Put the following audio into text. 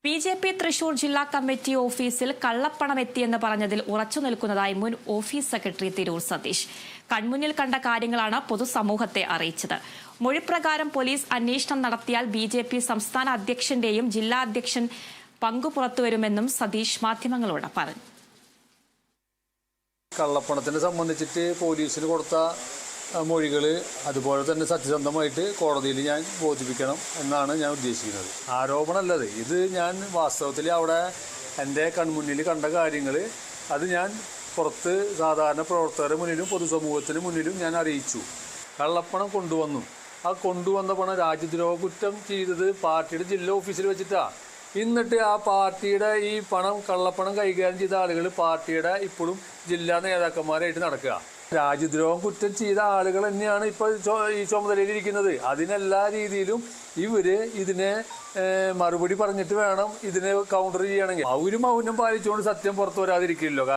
BJP. Thrissur ജില്ലാ committee ഓഫീസിൽ കള്ളപ്പണം എത്തിയെന്ന് പറഞ്ഞതിൽ ഉറച്ചു നിൽക്കുന്നതായി മുൻ ഓഫീസ് സെക്രട്ടറി തിരൂർ സതീഷ്. കൺമുന്നിൽ കണ്ട കാര്യങ്ങളാണ് പൊതുസമൂഹത്തെ അറിയിച്ചത്. മൊഴിപ്രകാരം പോലീസ് അന്വേഷണം നടത്തിയാൽ ബി.ജെ.പി. സംസ്ഥാന അധ്യക്ഷന്റെയും ജില്ലാ അധ്യക്ഷൻ പങ്കു പുറത്തുവരുമെന്നും സതീഷ് മാധ്യമങ്ങളോട് പറഞ്ഞു. കള്ളപ്പണത്തിനെ സംബന്ധിച്ചിട്ട് പോലീസിന് കൊടുത്ത മൊഴികൾ അതുപോലെ തന്നെ സത്യസന്ധമായിട്ട് കോടതിയിൽ ഞാൻ ബോധിപ്പിക്കണം എന്നാണ് ഞാൻ ഉദ്ദേശിക്കുന്നത്. ആരോപണമല്ലത്, ഇത് ഞാൻ വാസ്തവത്തിൽ അവിടെ എൻ്റെ കൺമുന്നിൽ കണ്ട കാര്യങ്ങൾ അത് ഞാൻ പുറത്ത് സാധാരണ പ്രവർത്തകരുടെ മുന്നിലും പൊതുസമൂഹത്തിന് മുന്നിലും ഞാൻ അറിയിച്ചു. കള്ളപ്പണം കൊണ്ടുവന്നു. ആ കൊണ്ടുവന്ന പണം രാജ്യദ്രോഹ കുറ്റം ചെയ്തത് പാർട്ടിയുടെ ജില്ലാ ഓഫീസിൽ വെച്ചിട്ടാണ്. എന്നിട്ട് ആ പാർട്ടിയുടെ ഈ കള്ളപ്പണം കൈകാര്യം ചെയ്ത ആളുകൾ പാർട്ടിയുടെ ഇപ്പോഴും ജില്ലാ നേതാക്കന്മാരായിട്ട് നടക്കുക. രാജ്യദ്രോഹം കുറ്റം ചെയ്ത ആളുകൾ തന്നെയാണ് ഇപ്പോൾ ഈ ചുമതലയിലിരിക്കുന്നത്. അതിനെല്ലാ രീതിയിലും ഇതിനെ മറുപടി പറഞ്ഞിട്ട് വേണം ഇതിനെ കൗണ്ടർ ചെയ്യണമെങ്കിൽ. മൗനം പാലിച്ചുകൊണ്ട് സത്യം പുറത്തു വരാതിരിക്കില്ലല്ലോ.